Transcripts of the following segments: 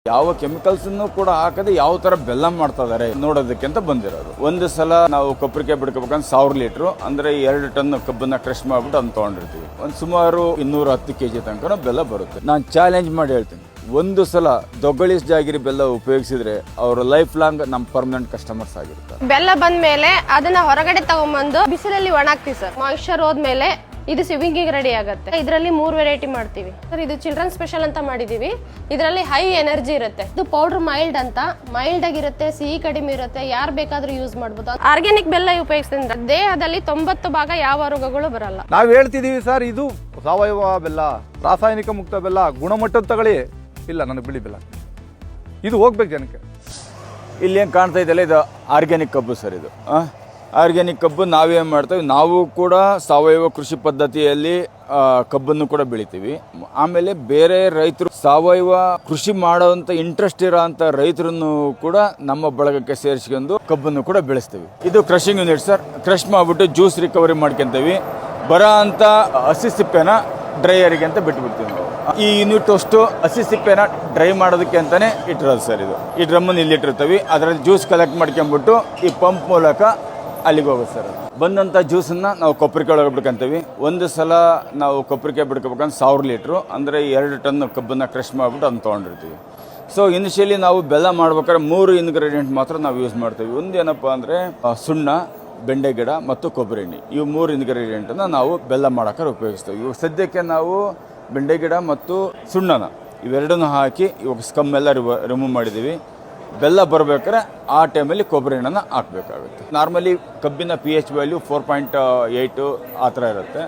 ಯಾವ ಕೆಮಿಕಲ್ಸ್ ಕೂಡ ಹಾಕದೆ ಯಾವ ತರ ಬೆಲ್ಲ ಮಾಡ್ತಾ ಇದಾರೆ ನೋಡೋದಕ್ಕೆ ಅಂತ ಬಂದಿರೋದು. ಒಂದು ಸಲ ನಾವು ಕೊಬ್ಬರಿಕಾಯಿ ಬಿಡ್ಕೋಬೇಕಂದ್ರೆ 1000 ಲೀಟರ್ ಅಂದ್ರೆ 2 ಟನ್ ಕಬ್ಬನ್ನ ಕ್ರಶ್ ಮಾಡ್ಬಿಟ್ಟು ಅದನ್ನ ತಗೊಂಡಿರ್ತೀವಿ. ಒಂದು ಸುಮಾರು 210 kg ತನಕ ಬೆಲ್ಲ ಬರುತ್ತೆ. ನಾನು ಚಾಲೆಂಜ್ ಮಾಡಿ ಹೇಳ್ತೀನಿ, ಒಂದು ಸಲ ದೊಗ್ಗಳಿಸ್ ಜಾಗಿರಿ ಬೆಲ್ಲ ಉಪಯೋಗಿಸಿದ್ರೆ ಅವರು ಲೈಫ್ ಲಾಂಗ್ ನಮ್ಮ ಪರ್ಮನೆಂಟ್ ಕಸ್ಟಮರ್ಸ್ ಆಗಿರ್ತಾರೆ. ಬೆಲ್ಲ ಬಂದ ಮೇಲೆ ಅದನ್ನ ಹೊರಗಡೆ ತಗೊಂಡ್ಬಂದು ಬಿಸಿಲಲ್ಲಿ ಒಣಾಕ್ತಿವಿ ಸರ್. ಮಾಯಿಶ್ಚರ್ ಹೋದ್ಮೇಲೆ ಇದು ಸಿವಿಂಗಿಗೆ ರೆಡಿ ಆಗುತ್ತೆ. ಇದರಲ್ಲಿ 3 ವೆರೈಟಿ ಮಾಡ್ತೀವಿ ಸರ್. ಇದು ಚಿಲ್ಡ್ರನ್ ಸ್ಪೆಷಲ್ ಅಂತ ಮಾಡಿದೀವಿ. ಇದರಲ್ಲಿ ಹೈ ಎನರ್ಜಿ ಇರುತ್ತೆ. ಇದು ಪೌಡರ್ ಮೈಲ್ಡ್ ಅಂತ, ಮೈಲ್ಡ್ ಆಗಿರುತ್ತೆ, ಸಿಹಿ ಕಡಿಮೆ ಇರುತ್ತೆ, ಯಾರು ಬೇಕಾದ್ರೂ ಯೂಸ್ ಮಾಡಬಹುದು. ಆರ್ಗ್ಯಾನಿಕ್ ಬೆಲ್ಲ ಉಪಯೋಗಿಸಿದ್ರೆ ದೇಹದಲ್ಲಿ 90 ಭಾಗ ಯಾವ ರೋಗಗಳು ಬರಲ್ಲ. ನಾವು ಹೇಳ್ತಿದೀವಿ ಸರ್, ಇದು ಸಾವಯವ ಬೆಲ್ಲ, ರಾಸಾಯನಿಕ ಮುಕ್ತ ಬೆಲ್ಲ, ಗುಣಮಟ್ಟದ ತಗೊಳ್ಳಿ. ಇಲ್ಲ, ನನಗೆ ಬಿಳಿ ಬೆಲ್ಲ ಇದು ಹೋಗ್ಬೇಕು ಜನಕ್ಕೆ. ಇಲ್ಲಿ ಏನು ಕಾಣ್ತಾ ಇದೆಯಲ್ಲ, ಇದು ಆರ್ಗ್ಯಾನಿಕ್ ಕಬ್ಬು ಸರ್. ಇದು ಆರ್ಗ್ಯಾನಿಕ್ ಕಬ್ಬು ನಾವೇನು ಮಾಡ್ತೇವೆ, ನಾವು ಕೂಡ ಸಾವಯವ ಕೃಷಿ ಪದ್ಧತಿಯಲ್ಲಿ ಕಬ್ಬನ್ನು ಕೂಡ ಬೆಳಿತೀವಿ. ಆಮೇಲೆ ಬೇರೆ ರೈತರು ಸಾವಯವ ಕೃಷಿ ಮಾಡೋವಂಥ ಇಂಟ್ರೆಸ್ಟ್ ಇರೋ ಅಂಥ ರೈತರನ್ನು ಕೂಡ ನಮ್ಮ ಬಳಗಕ್ಕೆ ಸೇರಿಸ್ಕೊಂಡು ಕಬ್ಬನ್ನು ಕೂಡ ಬೆಳೆಸ್ತೀವಿ. ಇದು ಕ್ರಷಿಂಗ್ ಯೂನಿಟ್ ಸರ್. ಕ್ರಷ್ ಮಾಡಿಬಿಟ್ಟು ಜ್ಯೂಸ್ ರಿಕವರಿ ಮಾಡ್ಕೊಂತೀವಿ. ಬರೋ ಅಂಥ ಹಸಿ ಸಿಪ್ಪೆನ ಡ್ರೈಯರಿಗೆ ಅಂತ ಬಿಟ್ಬಿಡ್ತೀವಿ ನಾವು. ಈ ಯೂನಿಟ್ ಅಷ್ಟು ಹಸಿ ಸಿಪ್ಪೆನ ಡ್ರೈ ಮಾಡೋದಕ್ಕೆ ಅಂತಾನೆ ಇಟ್ಟಿರೋದು ಸರ್. ಇದು ಈ ಡ್ರಮ್ಮನ್ನು ಇಲ್ಲಿ ಇಟ್ಟಿರ್ತೀವಿ. ಅದರಲ್ಲಿ ಜ್ಯೂಸ್ ಕಲೆಕ್ಟ್ ಮಾಡ್ಕೊಂಬಿಟ್ಟು ಈ ಪಂಪ್ ಮೂಲಕ ಅಲ್ಲಿಗೆ ಹೋಗುತ್ತೆ ಸರ್. ಬಂದಂಥ ಜ್ಯೂಸನ್ನು ನಾವು ಕೊಬ್ಬರಿಕಾಯಿ ಒಳಗೆ ಬಿಡ್ಕೊಂತೀವಿ. ಒಂದು ಸಲ ನಾವು ಕೊಬ್ಬರಿಕಾಯಿ ಬಿಡ್ಕೋಬೇಕಂದ್ರೆ 1000 ಲೀಟ್ರು ಅಂದರೆ 2 ಟನ್ ಕಬ್ಬನ್ನು ಕ್ರಶ್ ಮಾಡಿಬಿಟ್ಟು ಅದನ್ನ ತೊಗೊಂಡಿರ್ತೀವಿ. ಸೊ ಇನಿಷಿಯಲಿ ನಾವು ಬೆಲ್ಲ ಮಾಡ್ಬೇಕಾದ್ರೆ 3 ಇಂಗ್ರೀಡಿಯೆಂಟ್ ಮಾತ್ರ ನಾವು ಯೂಸ್ ಮಾಡ್ತೀವಿ. ಒಂದು ಏನಪ್ಪ ಅಂದರೆ ಸುಣ್ಣ, ಬೆಂಡೆ ಗಿಡ ಮತ್ತು ಕೊಬ್ಬರಿ ಎಣ್ಣೆ. ಇವು 3 ಇಂಗ್ರೀಡಿಯೆಂಟನ್ನು ನಾವು ಬೆಲ್ಲ ಮಾಡೋಕೆ ಉಪಯೋಗಿಸ್ತೀವಿ. ಇವಾಗ ಸದ್ಯಕ್ಕೆ ನಾವು ಬೆಂಡೆ ಗಿಡ ಮತ್ತು ಸುಣ್ಣನ ಇವೆರಡನ್ನೂ ಹಾಕಿ ಇವಾಗ ಸ್ಕಮ್ ಎಲ್ಲ ರಿಮೂವ್ ಮಾಡಿದ್ದೀವಿ. ಬೆಲ್ಲ ಬರಬೇಕಾದ್ರೆ ಆ ಟೈಮಲ್ಲಿ ಕೊಬ್ಬರಿ ಎಣ್ಣೆನ ಹಾಕಬೇಕಾಗುತ್ತೆ. ನಾರ್ಮಲಿ ಕಬ್ಬಿನ pH ವ್ಯಾಲ್ಯೂ 4.8 ಆ ಥರ ಇರುತ್ತೆ.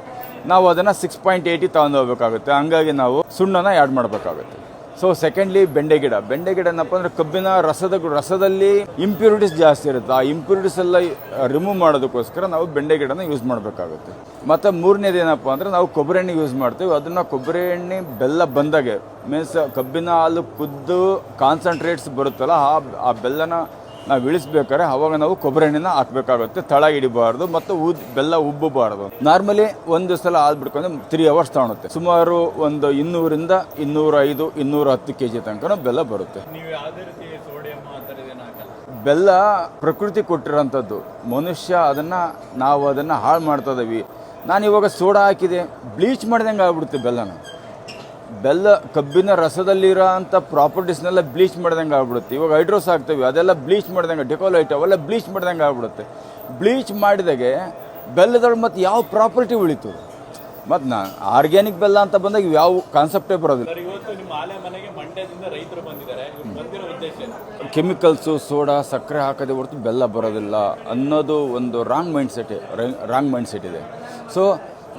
ನಾವು ಅದನ್ನು 6.80 ತಗೊಂಡು ಹೋಗ್ಬೇಕಾಗುತ್ತೆ. ಹಂಗಾಗಿ ನಾವು ಸುಣ್ಣನ ಆ್ಯಡ್ ಮಾಡಬೇಕಾಗುತ್ತೆ. ಸೊ ಸೆಕೆಂಡ್ಲಿ ಬೆಂಡೆ ಗಿಡ ಏನಪ್ಪ ಅಂದರೆ ಕಬ್ಬಿನ ರಸದಲ್ಲಿ ಇಂಪ್ಯೂರಿಟೀಸ್ ಜಾಸ್ತಿ ಇರುತ್ತೆ. ಆ ಇಂಪ್ಯೂರಿಟೀಸ್ ಎಲ್ಲ ರಿಮೂವ್ ಮಾಡೋದಕ್ಕೋಸ್ಕರ ನಾವು ಬೆಂಡೆ ಗಿಡನ ಯೂಸ್ ಮಾಡಬೇಕಾಗುತ್ತೆ. ಮತ್ತು ಮೂರನೇದು ಏನಪ್ಪ ಅಂದರೆ ನಾವು ಕೊಬ್ಬರಿ ಎಣ್ಣೆ ಯೂಸ್ ಮಾಡ್ತೀವಿ. ಅದನ್ನು ಕೊಬ್ಬರಿ ಎಣ್ಣೆ ಬೆಲ್ಲ ಬಂದಾಗೆ ಮೀನ್ಸ್ ಕಬ್ಬಿನ ಹಾಲು ಕುದ್ದು ಕಾನ್ಸಂಟ್ರೇಟ್ಸ್ ಬರುತ್ತಲ್ಲ, ಆ ಬೆಲ್ಲನ ನಾವು ಇಳಿಸ್ಬೇಕಾದ್ರೆ ಅವಾಗ ನಾವು ಕೊಬ್ಬರಿ ಎಣ್ಣೆನ ಹಾಕಬೇಕಾಗುತ್ತೆ. ತಳ ಹಿಡಿಬಾರ್ದು ಮತ್ತು ಬೆಲ್ಲ ಉಬ್ಬಬಾರ್ದು. ನಾರ್ಮಲಿ ಒಂದು ಸಲ ಹಾಲು ಬಿಡ್ಕೊಂಡ್ರೆ 3 hours ತಗೊಳುತ್ತೆ. ಸುಮಾರು ಒಂದು 200ರಿಂದ 205, 210 kg ತನಕ ಬೆಲ್ಲ ಬರುತ್ತೆ. ಬೆಲ್ಲ ಪ್ರಕೃತಿ ಕೊಟ್ಟಿರೋಂಥದ್ದು. ಮನುಷ್ಯ ನಾವು ಅದನ್ನು ಹಾಳು ಮಾಡ್ತಾ ಇದ್ದೀವಿ. ನಾನು ಇವಾಗ ಸೋಡಾ ಹಾಕಿದೆ, ಬ್ಲೀಚ್ ಮಾಡಿದಂಗೆ ಆಗ್ಬಿಡುತ್ತೆ ಬೆಲ್ಲನ. ಬೆಲ್ಲ ಕಬ್ಬಿನ ರಸದಲ್ಲಿರೋ ಅಂಥ ಪ್ರಾಪರ್ಟೀಸ್ನೆಲ್ಲ ಬ್ಲೀಚ್ ಮಾಡ್ದಂಗೆ ಆಗ್ಬಿಡುತ್ತೆ. ಇವಾಗ ಹೈಡ್ರೋಸ್ ಹಾಕ್ತೀವಿ, ಅದೆಲ್ಲ ಬ್ಲೀಚ್ ಮಾಡ್ದಂಗೆ, ಡೆಕೋಲೈಟ್ ಅವೆಲ್ಲ ಬ್ಲೀಚ್ ಮಾಡ್ದಂಗೆ ಆಗ್ಬಿಡುತ್ತೆ. ಬ್ಲೀಚ್ ಮಾಡಿದಾಗೆ ಬೆಲ್ಲದೊಳಗೆ ಮತ್ತು ಯಾವ ಪ್ರಾಪರ್ಟಿ ಉಳಿತು? ಮತ್ತು ನಾನು ಆರ್ಗ್ಯಾನಿಕ್ ಬೆಲ್ಲ ಅಂತ ಬಂದಾಗ ಯಾವ ಕಾನ್ಸೆಪ್ಟೇ ಬರೋದಿಲ್ಲ. ಕೆಮಿಕಲ್ಸು, ಸೋಡಾ, ಸಕ್ಕರೆ ಹಾಕದೆ ಹೊರತು ಬೆಲ್ಲ ಬರೋದಿಲ್ಲ ಅನ್ನೋದು ಒಂದು ರಾಂಗ್ ಮೈಂಡ್ ಸೆಟ್ ಇದೆ. ಸೊ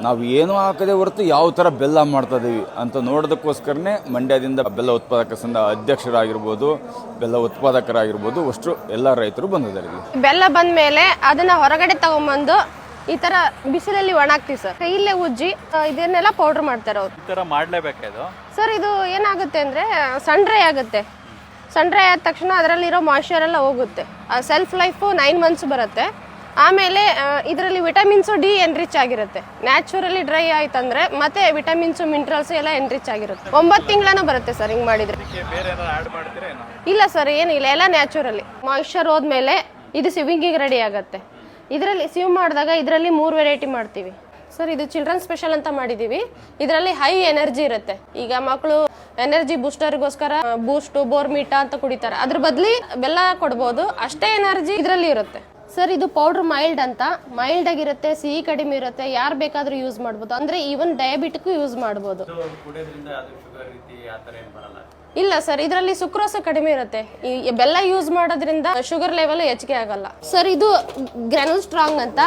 ನಾವು ಏನೂ ಹಾಕದೆ ಹೊರತು ಯಾವ ಥರ ಬೆಲ್ಲ ಮಾಡ್ತಾ ಇದ್ದೀವಿ ಅಂತ ನೋಡೋದಕ್ಕೋಸ್ಕರನೇ ಮಂಡ್ಯದಿಂದ ಬೆಲ್ಲ ಉತ್ಪಾದಕ ಸಂಘ ಅಧ್ಯಕ್ಷರಾಗಿರ್ಬೋದು, ಬೆಲ್ಲ ಉತ್ಪಾದಕರಾಗಿರ್ಬೋದು, ಅಷ್ಟು ಎಲ್ಲ ರೈತರು ಬಂದಿದ್ದಾರೆ. ಬೆಲ್ಲ ಬಂದ ಮೇಲೆ ಅದನ್ನ ಹೊರಗಡೆ ತಗೊಂಡ್ಬಂದು ಈ ತರ ಬಿಸಿಲಲ್ಲಿ ಒಣಾಕ್ತಿವಿ ಸರ್. ಕೈಯಲ್ಲೇ ಉಜ್ಜಿ ಇದನ್ನೆಲ್ಲ ಪೌಡರ್ ಮಾಡ್ತಾರೆ ಅವ್ರು. ಈ ತರ ಮಾಡ್ಲೇಬೇಕು ಸರ್. ಇದು ಏನಾಗುತ್ತೆ ಅಂದ್ರೆ ಸನ್ ಡ್ರೈ ಆಗುತ್ತೆ. ಸನ್ ಡ್ರೈ ಆದ ತಕ್ಷಣ ಅದರಲ್ಲಿರೋ ಮಾಯಿಶ್ಚರ್ ಎಲ್ಲ ಹೋಗುತ್ತೆ. ಸೆಲ್ಫ್ ಲೈಫು 9 months ಬರುತ್ತೆ. ಆಮೇಲೆ ಇದರಲ್ಲಿ ವಿಟಮಿನ್ಸು ಡಿ ಎನ್ರಿಚ್ ಆಗಿರುತ್ತೆ. ನ್ಯಾಚುರಲಿ ಡ್ರೈ ಆಯ್ತಂದ್ರೆ ಮತ್ತೆ ವಿಟಮಿನ್ಸು ಮಿನರಲ್ಸ್ ಎಲ್ಲ ಎನ್ರಿಚ್ ಆಗಿರುತ್ತೆ. 9 ತಿಂಗಳನ್ನ ಬರುತ್ತೆ ಸರ್ ಹಿಂಗೆ ಮಾಡಿದ್ರೆ. ಇಲ್ಲ ಸರ್, ಏನಿಲ್ಲ, ಎಲ್ಲ ನ್ಯಾಚುರಲಿ. ಮಾಯಿಶ್ಚರ್ ಹೋದ್ಮೇಲೆ ಇದು ಸಿವಿಂಗಿಗೆ ರೆಡಿ ಆಗುತ್ತೆ. ಇದರಲ್ಲಿ ಸಿವ್ ಮಾಡಿದಾಗ ಇದರಲ್ಲಿ 3 ವೆರೈಟಿ ಮಾಡ್ತೀವಿ ಸರ್. ಇದು ಚಿಲ್ಡ್ರನ್ ಸ್ಪೆಷಲ್ ಅಂತ ಮಾಡಿದ್ದೀವಿ. ಇದರಲ್ಲಿ ಹೈ ಎನರ್ಜಿ ಇರುತ್ತೆ. ಈಗ ಮಕ್ಕಳು ಎನರ್ಜಿ ಬೂಸ್ಟರ್ಗೋಸ್ಕರ ಬೂಸ್ಟು, ಬೋರ್ಮೀಟಾ ಅಂತ ಕುಡಿತಾರೆ. ಅದ್ರ ಬದಲಿ ಬೆಲ್ಲ ಕೊಡ್ಬೋದು. ಅಷ್ಟೇ ಎನರ್ಜಿ ಇದರಲ್ಲಿ ಇರುತ್ತೆ ಸರ್. ಇದು ಪೌಡರ್ ಮೈಲ್ಡ್ ಅಂತ, ಮೈಲ್ಡ್ ಆಗಿರುತ್ತೆ, ಸಿಹಿ ಕಡಿಮೆ ಇರುತ್ತೆ, ಯಾರು ಬೇಕಾದ್ರೂ ಯೂಸ್ ಮಾಡ್ಬೋದು. ಅಂದ್ರೆ ಈವನ್ ಡಯಾಬಿಟಿಕ್ಗೂ ಯೂಸ್ ಮಾಡ್ಬೋದು. ಇಲ್ಲ ಸರ್, ಇದರಲ್ಲಿ ಸುಕ್ರೋಸ ಕಡಿಮೆ ಇರುತ್ತೆ. ಈ ಬೆಲ್ಲ ಯೂಸ್ ಮಾಡೋದ್ರಿಂದ ಶುಗರ್ ಲೆವೆಲ್ ಹೆಚ್ಚಿಗೆ ಆಗಲ್ಲ ಸರ್. ಇದು ಗ್ರಾನುಲ್ ಸ್ಟ್ರಾಂಗ್ ಅಂತ,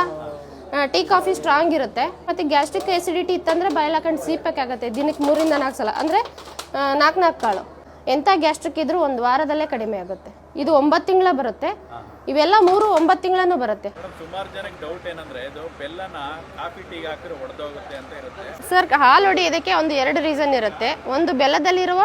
ಟೀ ಕಾಫಿ ಸ್ಟ್ರಾಂಗ್ ಇರುತ್ತೆ. ಮತ್ತೆ ಗ್ಯಾಸ್ಟ್ರಿಕ್ ಆಸಿಡಿಟಿ ಇತ್ತಂದ್ರೆ ಬಾಯಲ್ಲಿ ಹಾಕೊಂಡು ಸೀಪಕ್ಕಾಗತ್ತೆ. ದಿನಕ್ಕೆ 3ರಿಂದ 4 ಸಲ, ಅಂದ್ರೆ 4 ಕಾಳು. ಎಂಥ ಗ್ಯಾಸ್ಟ್ರಿಕ್ ಇದ್ರೂ 1 ವಾರದಲ್ಲೇ ಕಡಿಮೆ ಆಗುತ್ತೆ. ಇದು 9 ತಿಂಗಳ ಬರುತ್ತೆ. ಇವೆಲ್ಲ 9 ತಿಂಗಳೂ ಬರುತ್ತೆ. ಸುಮಾರು ಜನಕ್ಕೆ ಡೌಟ್ ಏನಂದ್ರೆ ಇದು ಬೆಲ್ಲನ ಕಾಫಿ ಟೀಗೆ ಹಾಕಿದ್ರೆ ಒಡೆದೋಗುತ್ತೆ ಅಂತ ಇರುತ್ತೆ ಸರ್. ಹಾಲು ಹೊಡೆಯೋದಕ್ಕೆ ಒಂದು 2 ರೀಸನ್ ಇರುತ್ತೆ. ಒಂದು ಬೆಲ್ಲದಲ್ಲಿರುವ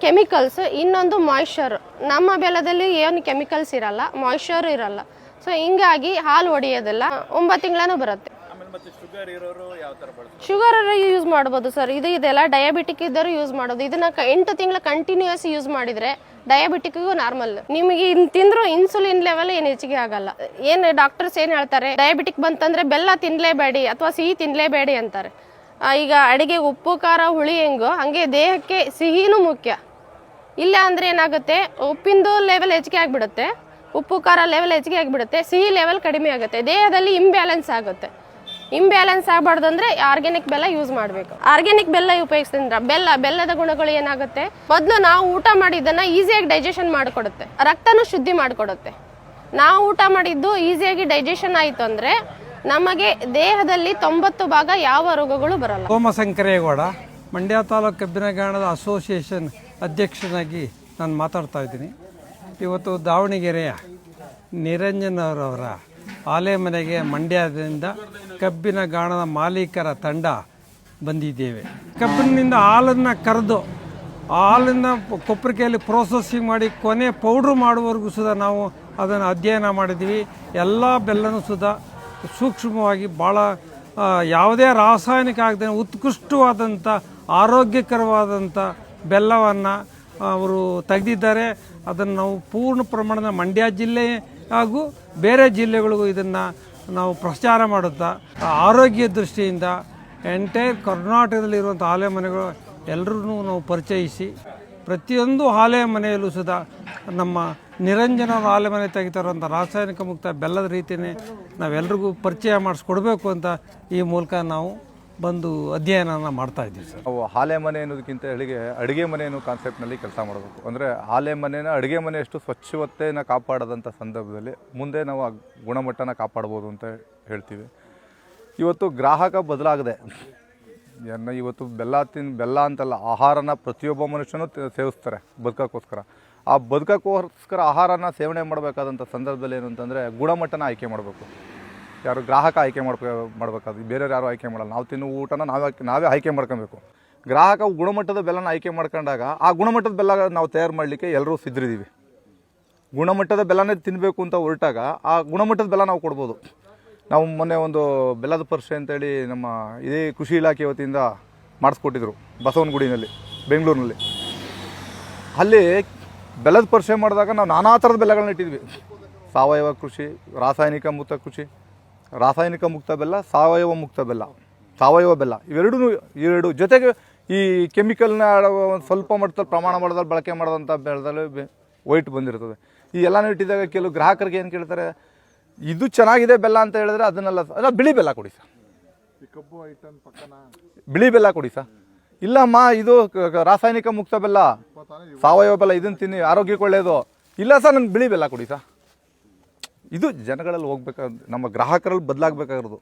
ಕೆಮಿಕಲ್ಸ್, ಇನ್ನೊಂದು ಮಾಯಿಶ್ಚರ್. ನಮ್ಮ ಬೆಲ್ಲದಲ್ಲಿ ಏನು ಕೆಮಿಕಲ್ಸ್ ಇರಲ್ಲ, ಮಾಯಿಶ್ಚರ್ ಇರಲ್ಲ. ಸೊ ಹಿಂಗಾಗಿ ಹಾಲು ಹೊಡೆಯೋದಿಲ್ಲ. 9 ತಿಂಗಳೂ ಬರುತ್ತೆ. ಆಮೇಲೆ ಮತ್ತೆ ಶುಗರ್ ಇರೋರು ಯಾವ ಥರ ಬಳಸ್ತಾರೆ? ಶುಗರ್ ಯೂಸ್ ಮಾಡ್ಬೋದು ಸರ್. ಇದೆಲ್ಲ ಡಯಾಬಿಟಿಕ್ ಇದ್ದರೂ ಯೂಸ್ ಮಾಡೋದು. ಇದನ್ನ 8 ತಿಂಗಳು ಕಂಟಿನ್ಯೂಸ್ ಯೂಸ್ ಮಾಡಿದ್ರೆ ಡಯಾಬಿಟಿಕ್ಗೂ ನಾರ್ಮಲ್. ನಿಮಗೆ ತಿಂದ್ರು ಇನ್ಸುಲಿನ್ ಲೆವೆಲ್ ಏನು ಹೆಚ್ಚಿಗೆ ಆಗಲ್ಲ. ಏನು ಡಾಕ್ಟರ್ಸ್ ಏನು ಹೇಳ್ತಾರೆ, ಡಯಾಬಿಟಿಕ್ ಬಂತಂದ್ರೆ ಬೆಲ್ಲ ತಿನ್ಲೇಬೇಡಿ ಅಥವಾ ಸಿಹಿ ತಿನ್ಲೇಬೇಡಿ ಅಂತಾರೆ. ಈಗ ಅಡಿಗೆ ಉಪ್ಪು ಖಾರ ಹುಳಿ ಹೆಂಗೋ ಹಂಗೆ ದೇಹಕ್ಕೆ ಸಿಹಿನೂ ಮುಖ್ಯ. ಇಲ್ಲ ಅಂದ್ರೆ ಏನಾಗುತ್ತೆ, ಉಪ್ಪಿಂದು ಲೆವೆಲ್ ಹೆಚ್ಚಿಗೆ ಆಗಿಬಿಡುತ್ತೆ, ಉಪ್ಪು ಖಾರ ಲೆವೆಲ್ ಹೆಚ್ಚಿಗೆ ಆಗಿಬಿಡುತ್ತೆ, ಸಿಹಿ ಲೆವೆಲ್ ಕಡಿಮೆ ಆಗುತ್ತೆ, ದೇಹದಲ್ಲಿ ಇಂಬ್ಯಾಲೆನ್ಸ್ ಆಗುತ್ತೆ. ಇಂಬ್ಯಾಲೆನ್ಸ್ ಆಗಬಾರ್ದು ಅಂದ್ರೆ ಆರ್ಗ್ಯಾನಿಕ್ ಬೆಲ್ಲ ಯೂಸ್ ಮಾಡಬೇಕು. ಆರ್ಗ್ಯಾನಿಕ್ ಬೆಲ್ಲ ಉಪಯೋಗಿಸಿದ್ರೆ ಬೆಲ್ಲದ ಗುಣಗಳು ಏನಾಗುತ್ತೆ, ಮೊದಲು ನಾವು ಊಟ ಮಾಡಿದ್ದನ್ನ ಈಸಿಯಾಗಿ ಡೈಜೆಷನ್ ಮಾಡಿಕೊಡುತ್ತೆ, ರಕ್ತನೂ ಶುದ್ಧಿ ಮಾಡಿಕೊಡುತ್ತೆ. ನಾವು ಊಟ ಮಾಡಿದ್ದು ಈಸಿಯಾಗಿ ಡೈಜೆಷನ್ ಆಯಿತು ಅಂದ್ರೆ ನಮಗೆ ದೇಹದಲ್ಲಿ 90 ಭಾಗ ಯಾವ ರೋಗಗಳು ಬರಲ್ಲ. ಸೋಮಶಂಕರೇಗೌಡ, ಮಂಡ್ಯ ತಾಲೂಕು ಕಬ್ಬಿನಗಾಣದ ಅಸೋಸಿಯೇಷನ್ ಅಧ್ಯಕ್ಷನಾಗಿ ನಾನು ಮಾತಾಡ್ತಾ ಇದ್ದೀನಿ. ಇವತ್ತು ದಾವಣಗೆರೆಯ ನಿರಂಜನ್ ಅವರವರ ಆಲೆ ಮನೆಗೆ ಮಂಡ್ಯದಿಂದ ಕಬ್ಬಿನ ಗಾಣದ ಮಾಲೀಕರ ತಂಡ ಬಂದಿದ್ದೇವೆ. ಕಬ್ಬಿನಿಂದ ಹಾಲನ್ನು ಕರೆದು ಹಾಲನ್ನು ಕೊಪ್ಪರಿಕೆಯಲ್ಲಿ ಪ್ರೋಸೆಸಿಂಗ್ ಮಾಡಿ ಕೊನೆ ಪೌಡ್ರು ಮಾಡುವವರೆಗೂ ಸುಧಾ ನಾವು ಅದನ್ನು ಅಧ್ಯಯನ ಮಾಡಿದ್ವಿ. ಎಲ್ಲ ಬೆಲ್ಲನೂ ಸುಧಾ ಸೂಕ್ಷ್ಮವಾಗಿ ಭಾಳ ಯಾವುದೇ ರಾಸಾಯನಿಕ ಆಗದೆ ಉತ್ಕೃಷ್ಟವಾದಂಥ ಆರೋಗ್ಯಕರವಾದಂಥ ಬೆಲ್ಲವನ್ನು ಅವರು ತೆಗೆದಿದ್ದಾರೆ. ಅದನ್ನು ನಾವು ಪೂರ್ಣ ಪ್ರಮಾಣದ ಮಂಡ್ಯ ಜಿಲ್ಲೆ ಹಾಗೂ ಬೇರೆ ಜಿಲ್ಲೆಗಳಿಗೂ ಇದನ್ನು ನಾವು ಪ್ರಚಾರ ಮಾಡುತ್ತಾ ಆರೋಗ್ಯ ದೃಷ್ಟಿಯಿಂದ ಎಂಟೈರ್ ಕರ್ನಾಟಕದಲ್ಲಿರುವಂಥ ಆಲೆ ಮನೆಗಳು ಎಲ್ಲರೂ ನಾವು ಪರಿಚಯಿಸಿ ಪ್ರತಿಯೊಂದು ಆಲೆ ಮನೆಯಲ್ಲೂ ಸುಧಾ ನಮ್ಮ ನಿರಂಜನವರ ಆಲೆ ಮನೆ ತೆಗಿತಾರಂಥ ರಾಸಾಯನಿಕ ಮುಕ್ತ ಬೆಲ್ಲದ ರೀತಿಯೇ ನಾವೆಲ್ರಿಗೂ ಪರಿಚಯ ಮಾಡಿಸ್ಕೊಡ್ಬೇಕು ಅಂತ ಈ ಮೂಲಕ ನಾವು ಬಂದು ಅಧ್ಯಯನ ಮಾಡ್ತಾ ಇದ್ದೀವಿ ಸರ್. ನಾವು ಆಲೆ ಮನೆ ಅನ್ನೋದಕ್ಕಿಂತ ಅಡುಗೆ ಮನೆ ಅನ್ನೋ ಕಾನ್ಸೆಪ್ಟ್ನಲ್ಲಿ ಕೆಲಸ ಮಾಡಬೇಕು. ಅಂದರೆ ಆಲೆ ಮನೆನ ಅಡುಗೆ ಮನೆಯಷ್ಟು ಸ್ವಚ್ಛತೆಯನ್ನು ಕಾಪಾಡೋದಂಥ ಸಂದರ್ಭದಲ್ಲಿ ಮುಂದೆ ನಾವು ಆ ಗುಣಮಟ್ಟನ ಕಾಪಾಡ್ಬೋದು ಅಂತ ಹೇಳ್ತೀವಿ. ಇವತ್ತು ಗ್ರಾಹಕ ಬದಲಾಗದೆ ಇವತ್ತು ಬೆಲ್ಲ ಅಂತಲ್ಲ, ಆಹಾರನ ಪ್ರತಿಯೊಬ್ಬ ಮನುಷ್ಯನೂ ಸೇವಿಸ್ತಾರೆ ಬದುಕೋಕ್ಕೋಸ್ಕರ. ಆ ಬದುಕೋಕ್ಕೋಸ್ಕರ ಆಹಾರನ ಸೇವನೆ ಮಾಡಬೇಕಾದಂಥ ಸಂದರ್ಭದಲ್ಲಿ ಏನು ಅಂತಂದರೆ ಗುಣಮಟ್ಟನ ಆಯ್ಕೆ ಮಾಡಬೇಕು. ಯಾರು ಗ್ರಾಹಕ ಆಯ್ಕೆ ಮಾಡಬೇಕಾದ್ರೆ ಬೇರೆಯವ್ರು ಯಾರು ಆಯ್ಕೆ ಮಾಡಲ್ಲ. ನಾವು ತಿನ್ನುವ ಊಟನ ನಾವೇ ಆಯ್ಕೆ ಮಾಡ್ಕೊಬೇಕು. ಗ್ರಾಹಕ ಗುಣಮಟ್ಟದ ಬೆಲ್ಲನ ಆಯ್ಕೆ ಮಾಡ್ಕೊಂಡಾಗ ಆ ಗುಣಮಟ್ಟದ ಬೆಲ್ಲ ನಾವು ತಯಾರು ಮಾಡಲಿಕ್ಕೆ ಎಲ್ಲರೂ ಸಿದ್ಧರಿದ್ದೀವಿ. ಗುಣಮಟ್ಟದ ಬೆಲ್ಲನೇ ತಿನ್ನಬೇಕು ಅಂತ ಹೊರಟಾಗ ಆ ಗುಣಮಟ್ಟದ ಬೆಲ್ಲ ನಾವು ಕೊಡ್ಬೋದು. ನಾವು ಮೊನ್ನೆ ಒಂದು ಬೆಲ್ಲದ ಪರೀಕ್ಷೆ ಅಂತೇಳಿ ನಮ್ಮ ಇದೇ ಕೃಷಿ ಇಲಾಖೆ ವತಿಯಿಂದ ಮಾಡಿಸ್ಕೊಟ್ಟಿದ್ರು ಬಸವನಗುಡಿನಲ್ಲಿ, ಬೆಂಗಳೂರಿನಲ್ಲಿ. ಅಲ್ಲಿ ಬೆಲ್ಲದ ಪರೀಕ್ಷೆ ಮಾಡಿದಾಗ ನಾವು ನಾನಾ ಥರದ ಬೆಲ್ಲಗಳನ್ನ ಇಟ್ಟಿದ್ವಿ. ಸಾವಯವ ಕೃಷಿ, ರಾಸಾಯನಿಕ ಮುಕ್ತ ಬೆಲ್ಲ, ಸಾವಯವ ಮುಕ್ತ ಬೆಲ್ಲ, ಸಾವಯವ ಬೆಲ್ಲ ಇವೆರಡು ಜೊತೆಗೆ ಈ ಕೆಮಿಕಲ್ನ ಸ್ವಲ್ಪ ಮಟ್ಟದಲ್ಲಿ ಪ್ರಮಾಣ ಮಾಡೋದ್ರಲ್ಲಿ ಬಳಕೆ ಮಾಡೋದಂಥ ಬೆಲ್ಲದಲ್ಲಿ ವೈಟ್ ಬಂದಿರ್ತದೆ. ಈ ಎಲ್ಲನೂ ಇಟ್ಟಿದ್ದಾಗ ಕೆಲವು ಗ್ರಾಹಕರಿಗೆ ಏನು ಕೇಳ್ತಾರೆ, ಇದು ಚೆನ್ನಾಗಿದೆ ಬೆಲ್ಲ ಅಂತ ಹೇಳಿದ್ರೆ ಅದನ್ನೆಲ್ಲ ಬಿಳಿ ಬೆಲ್ಲ ಕೊಡಿ ಸರ್, ಬಿಳಿ ಬೆಲ್ಲ ಕೊಡಿ ಸರ್. ಇಲ್ಲಮ್ಮ ಇದು ರಾಸಾಯನಿಕ ಮುಕ್ತ ಬೆಲ್ಲ, ಸಾವಯವ ಬೆಲ್ಲ, ಇದನ್ನು ತಿನ್ನಿ ಆರೋಗ್ಯಕ್ಕೆ ಒಳ್ಳೆಯದು. ಇಲ್ಲ ಸರ್ ನನಗೆ ಬಿಳಿ ಬೆಲ್ಲ ಕೊಡಿ ಸರ್. ಇದು ಜನಗಳಲ್ಲಿ ನಮ್ಮ ಗ್ರಾಹಕರಲ್ಲಿ ಬದಲಾಗಬೇಕಾಗಿರೋದು.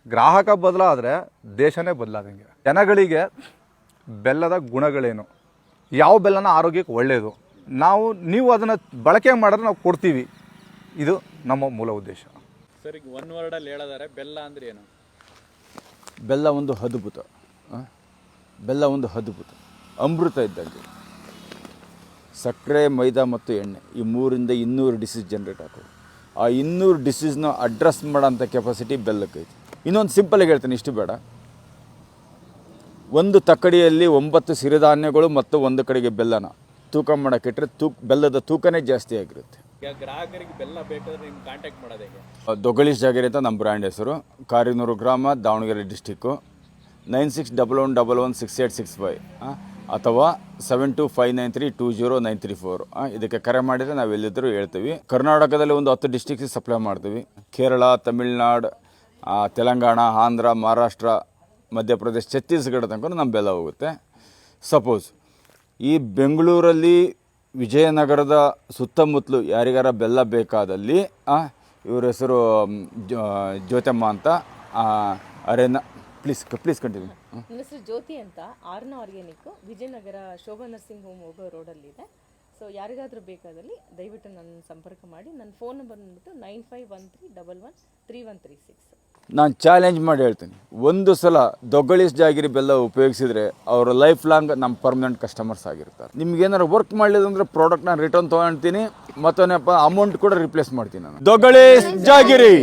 ಗ್ರಾಹಕ ಬದಲಾದರೆ ದೇಶನೇ ಬದಲಾದಂಗೆ. ಜನಗಳಿಗೆ ಬೆಲ್ಲದ ಗುಣಗಳೇನು, ಯಾವ ಬೆಲ್ಲನ ಆರೋಗ್ಯಕ್ಕೆ ಒಳ್ಳೆಯದು, ನೀವು ಅದನ್ನು ಬಳಕೆ ಮಾಡಿದ್ರೆ ನಾವು ಕೊಡ್ತೀವಿ. ಇದು ನಮ್ಮ ಮೂಲ ಉದ್ದೇಶ. ಸರ್, ಈಗ ಒನ್ ವರ್ಡಲ್ಲಿ ಹೇಳೋದಾರೆ ಬೆಲ್ಲ ಅಂದ್ರೆ ಏನು? ಬೆಲ್ಲ ಒಂದು ಅದ್ಭುತ. ಬೆಲ್ಲ ಒಂದು ಅದ್ಭುತ, ಅಮೃತ ಇದ್ದಂಗೆ. ಸಕ್ಕರೆ, ಮೈದಾ ಮತ್ತು ಎಣ್ಣೆ ಈ 300 ಡಿಸೀಸ್ ಜನ್ರೇಟ್ ಆಗೋದು. ಆ 200 ಡಿಸೀಸ್ನ ಅಡ್ರೆಸ್ ಮಾಡೋಂಥ ಕೆಪಾಸಿಟಿ ಬೆಲ್ಲಕ್ಕೈತಿ. ಇನ್ನೊಂದು ಸಿಂಪಲಾಗಿ ಹೇಳ್ತೀನಿ, ಇಷ್ಟು ಬೇಡ. ಒಂದು ತಕ್ಕಡಿಯಲ್ಲಿ 9 ಸಿರಿಧಾನ್ಯಗಳು ಮತ್ತು ಒಂದು ಕಡೆಗೆ ಬೆಲ್ಲನ ತೂಕ ಮಾಡೋಕ್ಕಿಟ್ರೆ ಬೆಲ್ಲದ ತೂಕನೇ ಜಾಸ್ತಿ ಆಗಿರುತ್ತೆ. ಈಗ ಗ್ರಾಹಕರಿಗೆ ಬೆಲ್ಲ ಬೇಕಾದ್ರೆ ನಿಮ್ಗೆ ಕಾಂಟ್ಯಾಕ್ಟ್ ಮಾಡೋದು ಹೇಗೆ? ದೊಗಲೀಶ್ ಜಾಗೀರಿ ಅಂತ ನಮ್ಮ ಬ್ರ್ಯಾಂಡ್ ಹೆಸರು. ಕಾರಿನೂರು ಗ್ರಾಮ, ದಾವಣಗೆರೆ ಡಿಸ್ಟಿಕ್ಕು. 9611116865 ಅಥವಾ 7259320934 ಇದಕ್ಕೆ ಕರೆ ಮಾಡಿದರೆ ನಾವು ಎಲ್ಲಿದ್ದರೂ ಹೇಳ್ತೀವಿ. ಕರ್ನಾಟಕದಲ್ಲಿ ಒಂದು 10 ಡಿಸ್ಟಿಕ್ಸಿಗೆ ಸಪ್ಲೈ ಮಾಡ್ತೀವಿ. ಕೇರಳ, ತಮಿಳ್ನಾಡು, ತೆಲಂಗಾಣ, ಆಂಧ್ರ, ಮಹಾರಾಷ್ಟ್ರ, ಮಧ್ಯಪ್ರದೇಶ, ಛತ್ತೀಸ್ಗಢ ತನಕ ನಮ್ಮ ಬೆಲ್ಲ ಹೋಗುತ್ತೆ. ಸಪೋಸ್ ಈ ಬೆಂಗಳೂರಲ್ಲಿ, ವಿಜಯನಗರದ ಸುತ್ತಮುತ್ತಲು ಯಾರಿಗಾರ ಬೆಲ್ಲ ಬೇಕಾದಲ್ಲಿ ಇವ್ರ ಹೆಸರು ಜ್ಯೋತಮ್ಮ ಅಂತ. Arena please continue. ನನ್ನ ಹೆಸರು ಜ್ಯೋತಿ ಅಂತ. ಆರ್ನ organic Vijayanagara Shobha nursing home ಹೋಗೋ ರೋಡಲ್ಲಿದೆ. ಸೊ ಯಾರಿಗಾದರೂ ಬೇಕಾದಲ್ಲಿ ದಯವಿಟ್ಟು ನನ್ನ ಸಂಪರ್ಕ ಮಾಡಿ. ನನ್ನ ಫೋನ್ ನಂಬರ್ ಬಂದ್ಬಿಟ್ಟು 9513113136. ನಾನು ಚಾಲೆಂಜ್ ಮಾಡಿ ಹೇಳ್ತೀನಿ, ಒಂದು ಸಲ ದೊಗ್ಗಲೀಶ್ ಜಾಗಿರಿ ಬೆಲ್ಲ ಉಪಯೋಗಿಸಿದ್ರೆ ಅವರು ಲೈಫ್ ಲಾಂಗ್ ನಮ್ಮ ಪರ್ಮನೆಂಟ್ ಕಸ್ಟಮರ್ಸ್ ಆಗಿರ್ತಾರೆ. ನಿಮ್ಗೆ ಏನಾರು ವರ್ಕ್ ಮಾಡಲಿಲ್ಲ ಪ್ರಾಡಕ್ಟ್ನ ರಿಟರ್ನ್ ತೊಗೊಳ್ತೀನಿ, ಮತ್ತೊಂದಪ್ಪ ಅಮೌಂಟ್ ಕೂಡ ರಿಪ್ಲೇಸ್ ಮಾಡ್ತೀನಿ ನಾನು. ದೊಗ್ಗಲೀಶ್ ಜಾಗಿರಿ.